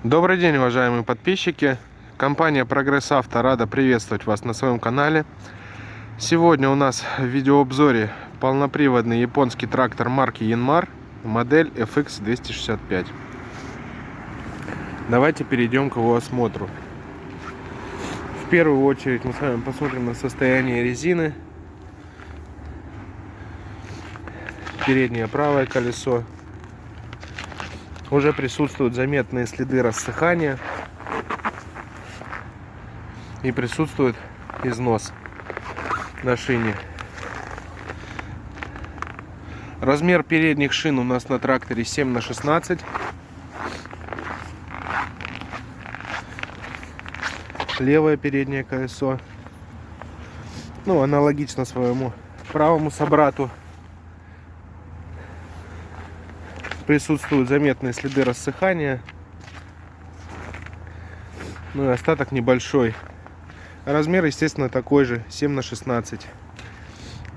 Добрый день, уважаемые подписчики. Компания Прогресс Авто рада приветствовать вас на своем канале. Сегодня у нас в видеообзоре полноприводный японский трактор марки Yanmar, модель FX265. Давайте перейдем к его осмотру. В первую очередь мы с вами посмотрим на состояние резины. Переднее правое колесо. Уже присутствуют заметные следы рассыхания и присутствует износ на шине. Размер передних шин у нас на тракторе 7×16. Левое переднее колесо, аналогично своему правому собрату. Присутствуют заметные следы рассыхания, и остаток небольшой. Размер, естественно, такой же, 7×16.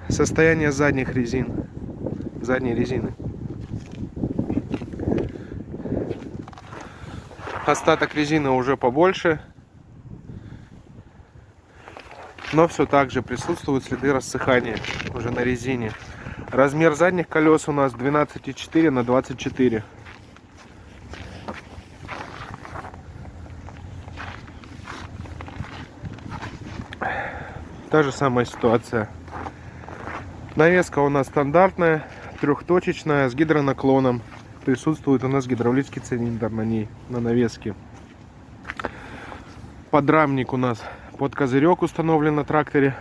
Состояние задней резины. Остаток резины уже побольше, но все так же присутствуют следы рассыхания уже на резине. Размер задних колес у нас 12,4×24. Та же самая ситуация. Навеска у нас стандартная, трехточечная, с гидронаклоном. Присутствует у нас гидравлический цилиндр на ней, на навеске. Подрамник у нас под козырек установлен на тракторе.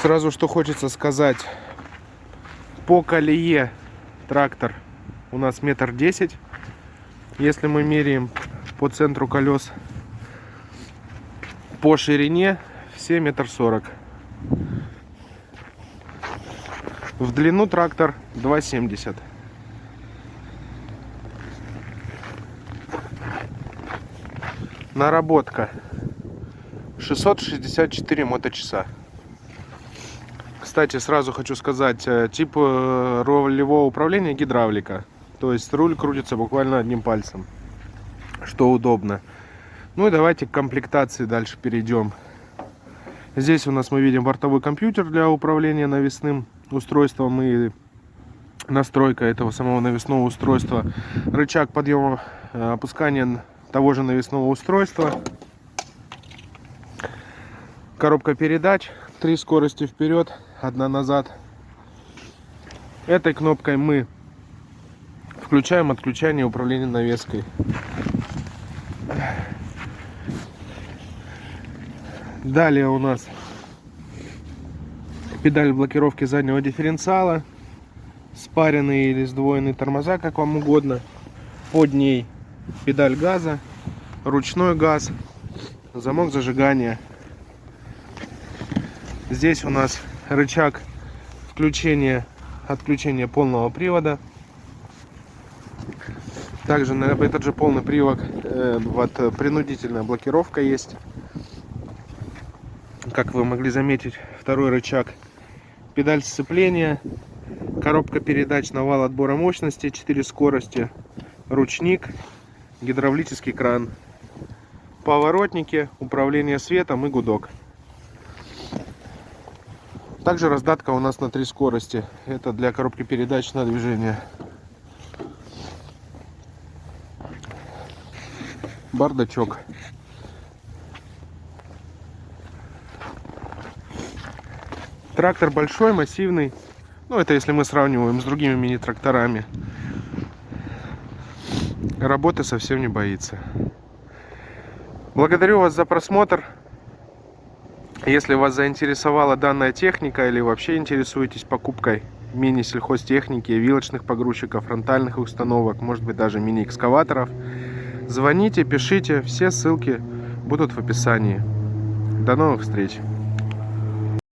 Сразу что хочется сказать, по колее трактор у нас 1,10 м. Если мы меряем по центру колес, по ширине все 1,40 м. В длину трактор 2,70 м. Наработка 664 моточаса. Кстати, сразу хочу сказать, тип рулевого управления гидравлика. То есть руль крутится буквально одним пальцем, что удобно. Ну и давайте к комплектации дальше перейдем. Здесь у нас мы видим бортовой компьютер для управления навесным устройством и настройка этого самого навесного устройства. Рычаг подъема, опускания того же навесного устройства. Коробка передач, 3 скорости вперед, 1 назад. Этой кнопкой мы включаем отключение управления навеской. Далее у нас педаль блокировки заднего дифференциала, спаренные или сдвоенные тормоза, как вам угодно. Под ней педаль газа, ручной газ, замок зажигания. Здесь у нас рычаг отключения полного привода. Также на этот же полный привод принудительная блокировка есть. Как вы могли заметить, второй рычаг, педаль сцепления, коробка передач на вал отбора мощности, 4 скорости, ручник, гидравлический кран, поворотники, управление светом и гудок. Также раздатка у нас на 3 скорости. Это для коробки передач на движение. Бардачок. Трактор большой, массивный. Это если мы сравниваем с другими мини-тракторами. Работы совсем не боится. Благодарю вас за просмотр. Если вас заинтересовала данная техника или вообще интересуетесь покупкой мини-сельхозтехники, вилочных погрузчиков, фронтальных установок, может быть даже мини-экскаваторов, звоните, пишите, все ссылки будут в описании. До новых встреч!